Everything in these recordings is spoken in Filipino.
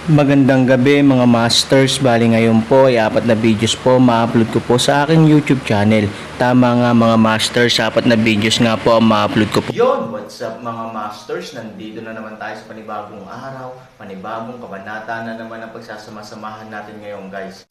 Magandang gabi mga masters, bali ngayon po ay 4 na videos po ma-upload ko po sa aking YouTube channel. Tama nga mga masters, 4 na videos nga po ang ma-upload ko po. Yon, what's up mga masters? Nandito na naman tayo sa panibagong araw, panibagong kabanata na naman ang pagsasama-samahan natin ngayon guys.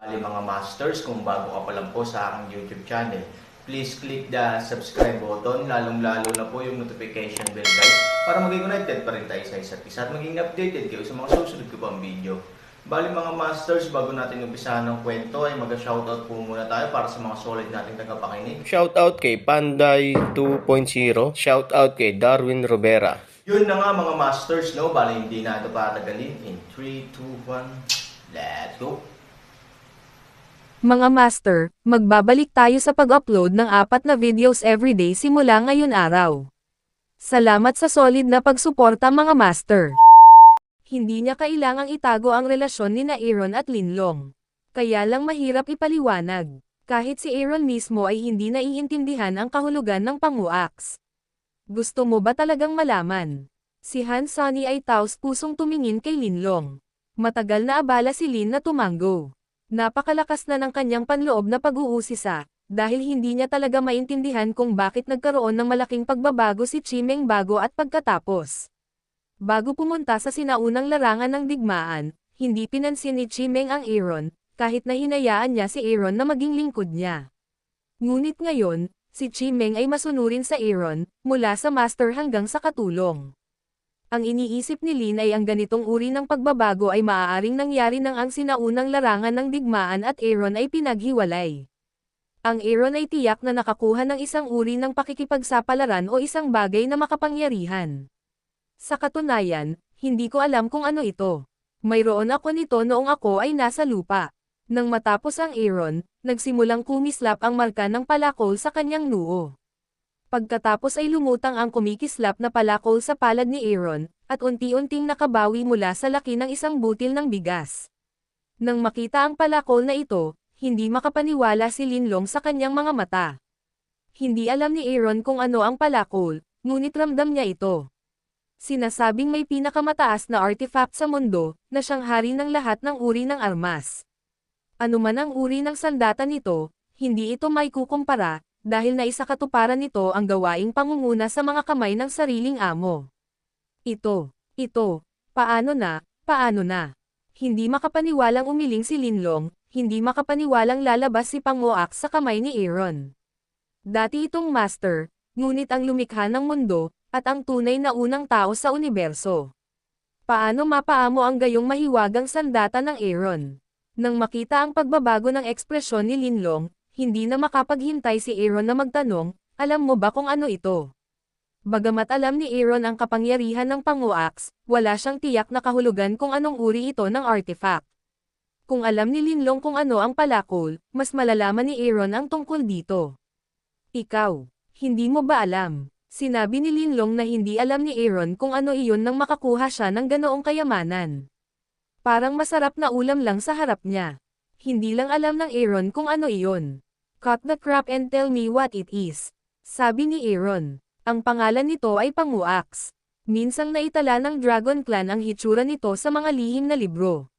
Bali mga masters, kung bago ka pa lang po sa aking YouTube channel, please click the subscribe button, lalong-lalo na po yung notification bell guys, para maging connected pa rin tayo sa isa't isa at maging updated kayo sa mga susunod ko pang video. Bali mga masters, bago natin umpisahan ng kwento ay mag-shoutout po muna tayo para sa mga solid nating tagapakinig. Shoutout kay Panday 2.0, shoutout kay Darwin Robera. Yun na nga mga masters, no? Bali hindi na ito patagalin. In 3, 2, 1, let's go! Mga master, magbabalik tayo sa pag-upload ng 4 na videos everyday simula ngayon araw. Salamat sa solid na pagsuporta mga master. Hindi niya kailangang itago ang relasyon ni na Aaron at Linlong. Kaya lang mahirap ipaliwanag. Kahit si Aaron mismo ay hindi naiintindihan ang kahulugan ng panguaks. Gusto mo ba talagang malaman? Si Han Sunny ay taos-pusong tumingin kay Linlong. Matagal na abala si Lin na tumanggo. Napakalakas na ng kanyang panloob na pag-uusisa, dahil hindi niya talaga maintindihan kung bakit nagkaroon ng malaking pagbabago si Chimeng bago at pagkatapos. Bago pumunta sa sinaunang larangan ng digmaan, hindi pinansin ni Chimeng ang Aaron, kahit na hinayaan niya si Aaron na maging lingkod niya. Ngunit ngayon, si Chimeng ay masunurin sa Aaron, mula sa master hanggang sa katulong. Ang iniisip ni Lin ay ang ganitong uri ng pagbabago ay maaaring nangyari nang ang sinaunang larangan ng digmaan at Aaron ay pinaghiwalay. Ang Aaron ay tiyak na nakakuha ng isang uri ng pakikipagsapalaran o isang bagay na makapangyarihan. Sa katunayan, hindi ko alam kung ano ito. Mayroon ako nito noong ako ay nasa lupa. Nang matapos ang Aaron, nagsimulang kumislap ang marka ng palakol sa kanyang noo. Pagkatapos ay lumutang ang kumikislap na palakol sa palad ni Aaron, at unti-unting nakabawi mula sa laki ng isang butil ng bigas. Nang makita ang palakol na ito, hindi makapaniwala si Linlong sa kanyang mga mata. Hindi alam ni Aaron kung ano ang palakol, ngunit ramdam niya ito. Sinasabing may pinakamataas na artifact sa mundo, na siyang hari ng lahat ng uri ng armas. Ano man ang uri ng sandata nito, hindi ito may kukumpara, dahil naisakatuparan nito ang gawaing pangunguna sa mga kamay ng sariling amo. Ito, paano na? Hindi makapaniwalang umiling si Linlong, hindi makapaniwalang lalabas si Panguak sa kamay ni Aaron. Dati itong master, ngunit ang lumikha ng mundo, at ang tunay na unang tao sa universo. Paano mapaamo ang gayong mahiwagang sandata ng Aaron? Nang makita ang pagbabago ng ekspresyon ni Linlong, hindi na makapaghintay si Aaron na magtanong, alam mo ba kung ano ito? Bagamat alam ni Aaron ang kapangyarihan ng panguaks, wala siyang tiyak na kahulugan kung anong uri ito ng artifact. Kung alam ni Linlong kung ano ang palakol, mas malalaman ni Aaron ang tungkol dito. Ikaw, hindi mo ba alam? Sinabi ni Linlong na hindi alam ni Aaron kung ano iyon nang makakuha siya ng ganoong kayamanan. Parang masarap na ulam lang sa harap niya. Hindi lang alam ng Aaron kung ano iyon. Cut the crap and tell me what it is. Sabi ni Aaron. Ang pangalan nito ay Panguaks. Minsang naitala ng Dragon Clan ang hitsura nito sa mga lihim na libro.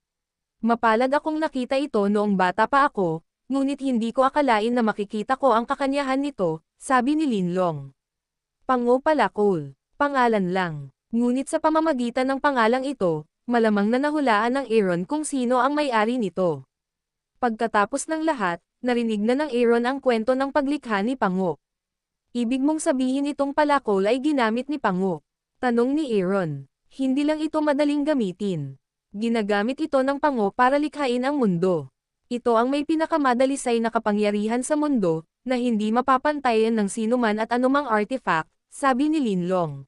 Mapalad akong nakita ito noong bata pa ako, ngunit hindi ko akalain na makikita ko ang kakanyahan nito, sabi ni Linlong. Pangu palakol. Pangalan lang. Ngunit sa pamamagitan ng pangalang ito, malamang na nahulaan ng Aaron kung sino ang may-ari nito. Pagkatapos ng lahat, narinig na ng Aaron ang kwento ng paglikha ni Pangu. Ibig mong sabihin itong palakol ay ginamit ni Pangu? Tanong ni Aaron. Hindi lang ito madaling gamitin. Ginagamit ito ng Pangu para likhain ang mundo. Ito ang may pinakamadalisay na kapangyarihan sa mundo, na hindi mapapantayan ng sinuman at anumang artifact, sabi ni Linlong.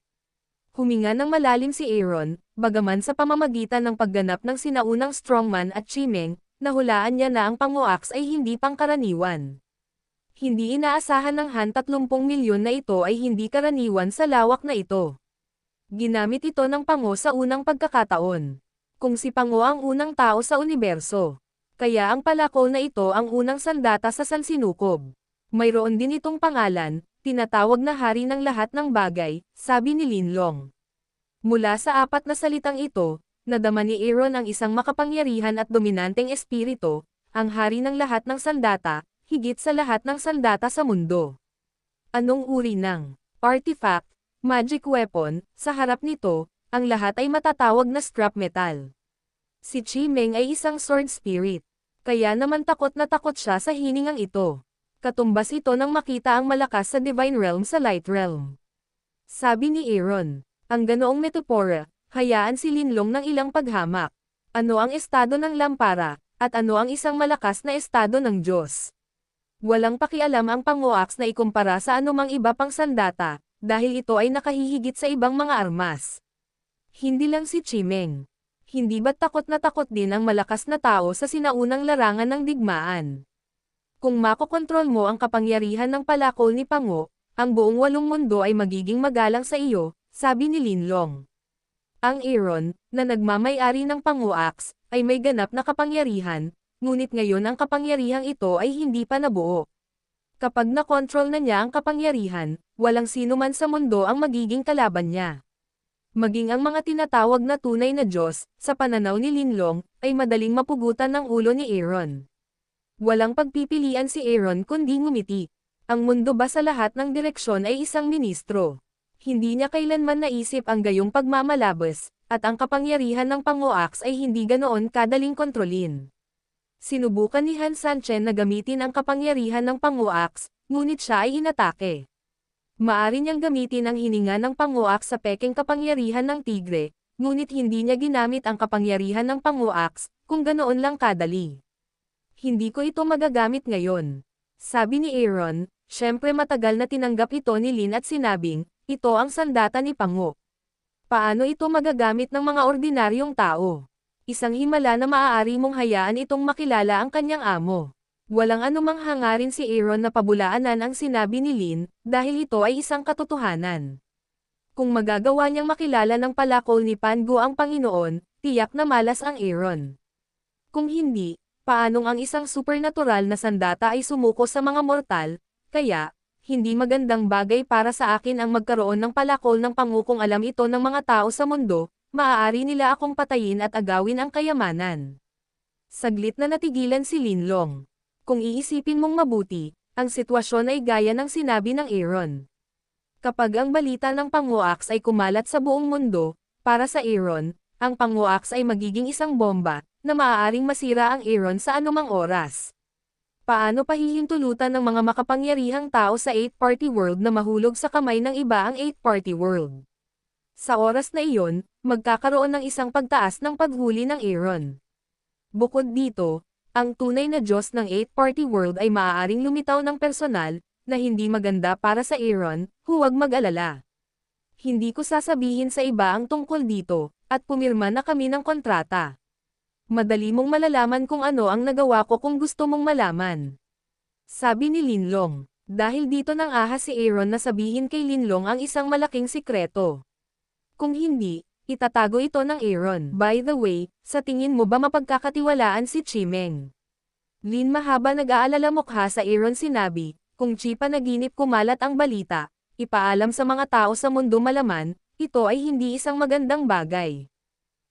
Huminga ng malalim si Aaron, bagaman sa pamamagitan ng pagganap ng sinaunang strongman at Chimeng, nahulaan niya na ang panguaks ay hindi pangkaraniwan. Hindi inaasahan ng Han 30 milyon na ito ay hindi karaniwan sa lawak na ito. Ginamit ito ng Pangu sa unang pagkakataon. Kung si Pangu ang unang tao sa universo. Kaya ang palakol na ito ang unang sandata sa sansinukob. Mayroon din itong pangalan, tinatawag na hari ng lahat ng bagay, sabi ni Linlong. Mula sa apat na salitang ito, nadama ni Aaron ang isang makapangyarihan at dominanteng espiritu, ang hari ng lahat ng sandata, higit sa lahat ng sandata sa mundo. Anong uri ng artifact, magic weapon, sa harap nito, ang lahat ay matatawag na scrap metal. Si Chi Meng ay isang sword spirit, kaya naman takot na takot siya sa hiningang ito. Katumbas ito nang makita ang malakas sa Divine Realm sa Light Realm. Sabi ni Aaron, ang ganoong metapora, hayaan si Linlong ng ilang paghamak. Ano ang estado ng lampara, at ano ang isang malakas na estado ng Diyos? Walang pakialam ang Panguax na ikumpara sa anumang iba pang sandata, dahil ito ay nakahihigit sa ibang mga armas. Hindi lang si Chi Meng. Hindi ba't takot na takot din ang malakas na tao sa sinaunang larangan ng digmaan? Kung makokontrol mo ang kapangyarihan ng palakol ni Pango, ang buong walong mundo ay magiging magalang sa iyo, sabi ni Linlong. Ang Aaron, na nagmamay-ari ng Panguax, ay may ganap na kapangyarihan, ngunit ngayon ang kapangyarihang ito ay hindi pa nabuo. Kapag nakontrol na niya ang kapangyarihan, walang sino man sa mundo ang magiging kalaban niya. Maging ang mga tinatawag na tunay na Diyos, sa pananaw ni Linlong, ay madaling mapugutan ng ulo ni Aaron. Walang pagpipilian si Aaron kundi ngumiti. Ang mundo ba sa lahat ng direksyon ay isang ministro? Hindi niya kailanman naisip ang gayong pagmamalabas, at ang kapangyarihan ng Panguax ay hindi ganoon kadaling kontrolin. Sinubukan ni Han Sanchen na gamitin ang kapangyarihan ng Panguax, ngunit siya ay inatake. Maari niyang gamitin ang hininga ng Panguax sa pekeng kapangyarihan ng tigre, ngunit hindi niya ginamit ang kapangyarihan ng Panguax, kung ganoon lang kadali. Hindi ko ito magagamit ngayon. Sabi ni Aaron, syempre matagal na tinanggap ito ni Lin at sinabing, ito ang sandata ni Pango. Paano ito magagamit ng mga ordinaryong tao? Isang himala na maaari mong hayaan itong makilala ang kanyang amo. Walang anumang hangarin si Aaron na pabulaanan ang sinabi ni Lin, dahil ito ay isang katotohanan. Kung magagawa niyang makilala ng palakol ni Pango ang Panginoon, tiyak na malas ang Aaron. Kung hindi, paanong ang isang supernatural na sandata ay sumuko sa mga mortal, kaya, hindi magandang bagay para sa akin ang magkaroon ng palakol ng Pango kung alam ito ng mga tao sa mundo, maaari nila akong patayin at agawin ang kayamanan. Saglit na natigilan si Linlong. Kung iisipin mong mabuti, ang sitwasyon ay gaya ng sinabi ng Aaron. Kapag ang balita ng Panguax ay kumalat sa buong mundo, para sa Aaron, ang Panguax ay magiging isang bomba, na maaaring masira ang Aaron sa anumang oras. Paano pahihintulutan ng mga makapangyarihang tao sa 8-party world na mahulog sa kamay ng iba ang 8-party world? Sa oras na iyon, magkakaroon ng isang pagtaas ng paghuli ng Aaron. Bukod dito, ang tunay na Diyos ng 8-party world ay maaaring lumitaw ng personal, na hindi maganda para sa Aaron, huwag mag-alala. Hindi ko sasabihin sa iba ang tungkol dito, at pumirma na kami ng kontrata. Madali mong malalaman kung ano ang nagawa ko kung gusto mong malaman. Sabi ni Linlong, dahil dito nang ahas si Aaron na sabihin kay Linlong ang isang malaking sikreto. Kung hindi, itatago ito ng Aaron. By the way, sa tingin mo ba mapagkakatiwalaan si Chi Meng? Lin mahaba nag-aalala mukha sa Aaron sinabi, kung Chi panaginip kumalat ang balita, ipaalam sa mga tao sa mundo malaman, ito ay hindi isang magandang bagay.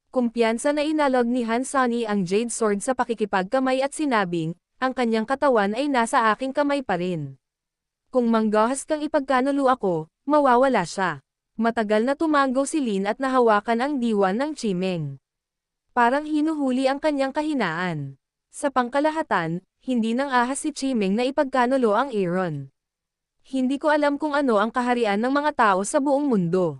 Kumpiyansa na inalog ni Han Sunny ang Jade Sword sa pakikipagkamay at sinabing, ang kanyang katawan ay nasa aking kamay pa rin. Kung manggahas kang ipagkanulo ako, mawawala siya. Matagal na tumango si Lin at nahawakan ang diwan ng Chi Meng. Parang hinuhuli ang kanyang kahinaan. Sa pangkalahatan, hindi nang ahas si Chi Meng na ipagkanulo ang Aaron. Hindi ko alam kung ano ang kaharian ng mga tao sa buong mundo.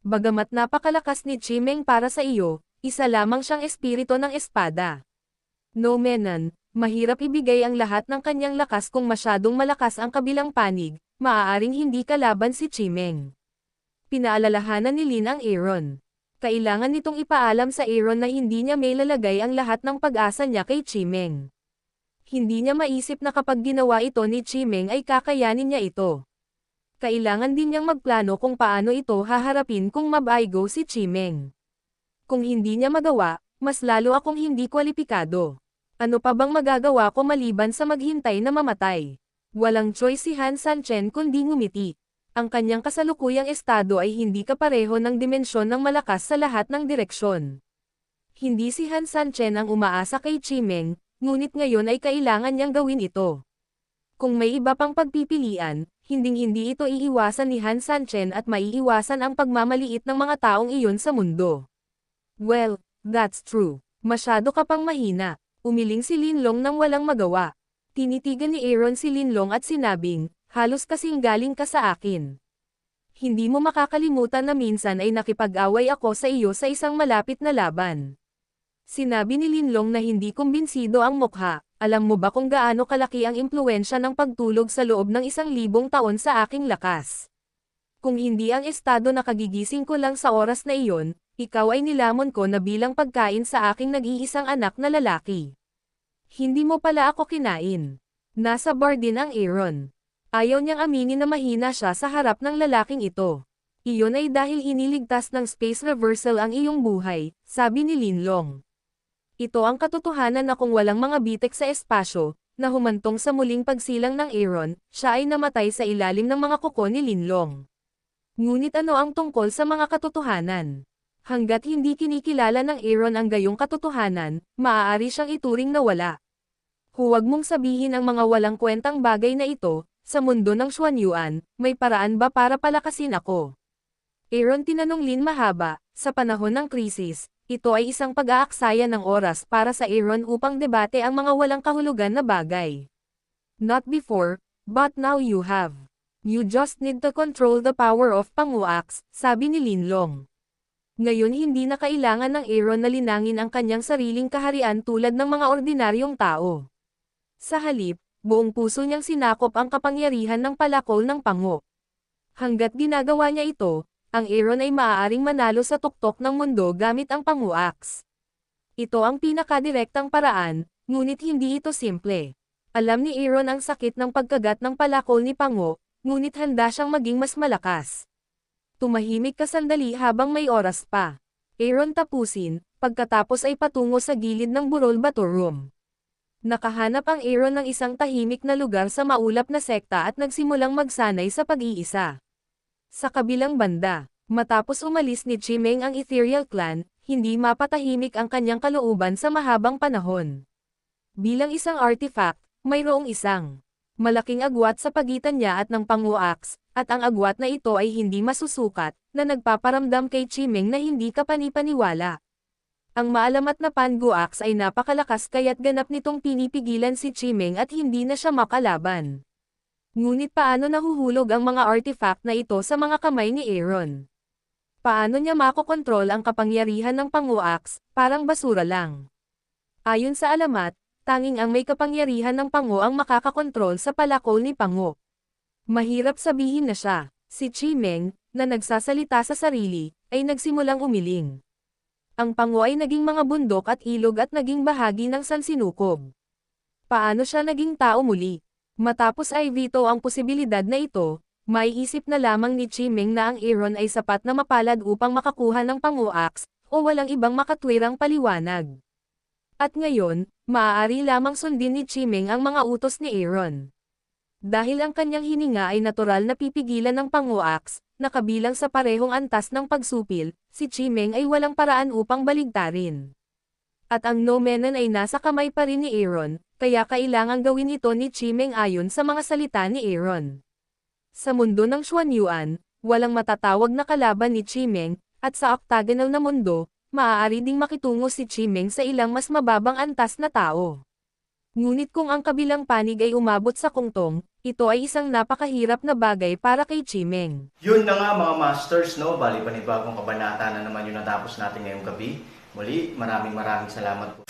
Bagamat napakalakas ni Chi Meng para sa iyo, isa lamang siyang espiritu ng espada. No menon, mahirap ibigay ang lahat ng kanyang lakas kung masyadong malakas ang kabilang panig, maaaring hindi kalaban si Chi Meng. Pinaalalahanan ni Lin ang Aaron. Kailangan nitong ipaalam sa Aaron na hindi niya may lalagay ang lahat ng pag-asa niya kay Chi Meng. Hindi niya maisip na kapag ginawa ito ni Chi Meng ay kakayanin niya ito. Kailangan din niyang magplano kung paano ito haharapin kung mabaigo si Chi Meng. Kung hindi niya magawa, mas lalo akong hindi kwalipikado. Ano pa bang magagawa ko maliban sa maghintay na mamatay? Walang choice si Han Sanchen kundi ngumiti. Ang kanyang kasalukuyang estado ay hindi kapareho ng dimensyon ng malakas sa lahat ng direksyon. Hindi si Han Sanchen ang umaasa kay Chimeng, ngunit ngayon ay kailangan niyang gawin ito. Kung may iba pang pagpipilian, hinding-hindi ito iiwasan ni Han Sanchen at maiiwasan ang pagmamaliit ng mga taong iyon sa mundo. Well, that's true. Masyado ka pang mahina. Umiling si Linlong nang walang magawa. Tinitigan ni Aaron si Linlong at sinabing, halos kasing galing ka sa akin. Hindi mo makakalimutan na minsan ay nakipag-away ako sa iyo sa isang malapit na laban. Sinabi ni Linlong na hindi kumbinsido ang mukha. Alam mo ba kung gaano kalaki ang impluwensya ng pagtulog sa loob ng 1,000 taon sa aking lakas? Kung hindi ang estado na kagigising ko lang sa oras na iyon, ikaw ay nilamon ko na bilang pagkain sa aking nag-iisang anak na lalaki. Hindi mo pala ako kinain. Nasa bar din ang Aaron. Ayaw niyang aminin na mahina siya sa harap ng lalaking ito. Iyon ay dahil iniligtas ng space reversal ang iyong buhay, sabi ni Linlong. Ito ang katotohanan na kung walang mga bitek sa espasyo, na humantong sa muling pagsilang ng Aaron, siya ay namatay sa ilalim ng mga kuko ni Linlong. Ngunit ano ang tungkol sa mga katotohanan? Hanggat hindi kinikilala ng Aaron ang gayong katotohanan, maaari siyang ituring na wala. Huwag mong sabihin ang mga walang kwentang bagay na ito, sa mundo ng Xuanyuan, may paraan ba para palakasin ako? Aaron tinanong Lin mahaba, sa panahon ng krisis, ito ay isang pag-aaksaya ng oras para sa Aaron upang debate ang mga walang kahulugan na bagay. Not before, but now you have. You just need to control the power of Panguax, sabi ni Linlong. Ngayon hindi na kailangan ng Aaron na linangin ang kanyang sariling kaharian tulad ng mga ordinaryong tao. Sa halip, buong puso niyang sinakop ang kapangyarihan ng palakol ng pango. Hanggat ginagawa niya ito, ang Aaron ay maaaring manalo sa tuktok ng mundo gamit ang Panguax. Ito ang pinakadirektang paraan, ngunit hindi ito simple. Alam ni Aaron ang sakit ng pagkagat ng palakol ni Pango, ngunit handa siyang maging mas malakas. Tumahimik ka sandali habang may oras pa. Aaron tapusin, pagkatapos ay patungo sa gilid ng burol bato room. Nakahanap ang Aaron ng isang tahimik na lugar sa maulap na sekta at nagsimulang magsanay sa pag-iisa. Sa kabilang banda, matapos umalis ni Chimeng ang Ethereal Clan, hindi mapatahimik ang kanyang kalooban sa mahabang panahon. Bilang isang artifact, mayroong isang malaking agwat sa pagitan niya at ng Panguax, at ang agwat na ito ay hindi masusukat, na nagpaparamdam kay Chimeng na hindi ka panipaniwala. Ang maalamat na Panguax ay napakalakas kaya't ganap nitong pinipigilan si Chimeng at hindi na siya makalaban. Ngunit paano nahuhulog ang mga artifact na ito sa mga kamay ni Aaron? Paano niya makokontrol ang kapangyarihan ng Panguax, parang basura lang. Ayon sa alamat, tanging ang may kapangyarihan ng Pango ang makakakontrol sa palakol ni Pango. Mahirap sabihin na siya, si Chimeng, na nagsasalita sa sarili, ay nagsimulang umiling. Ang Pango ay naging mga bundok at ilog at naging bahagi ng sansinukob. Paano siya naging tao muli? Matapos ay veto ang posibilidad na ito, maiisip na lamang ni Chimeng na ang Aaron ay sapat na mapalad upang makakuha ng Panguax, o walang ibang makatwirang paliwanag. At ngayon, maaari lamang sundin ni Chimeng ang mga utos ni Aaron. Dahil ang kanyang hininga ay natural na pipigilan ng Panguax, na kabilang sa parehong antas ng pagsupil, si Chimeng ay walang paraan upang baligtarin. At ang Nomenon ay nasa kamay pa rin ni Aaron, kaya kailangang gawin ito ni Chimeng ayon sa mga salita ni Aaron. Sa mundo ng Xuanyuan, walang matatawag na kalaban ni Chimeng, at sa octagonal na mundo, maaari ding makitungo si Chimeng sa ilang mas mababang antas na tao. Ngunit kung ang kabilang panig ay umabot sa kungtong, ito ay isang napakahirap na bagay para kay Chimeng. Yun na nga mga masters, no? Bali panibagong kabanata na naman yung natapos natin ngayong gabi. Muli, maraming salamat po.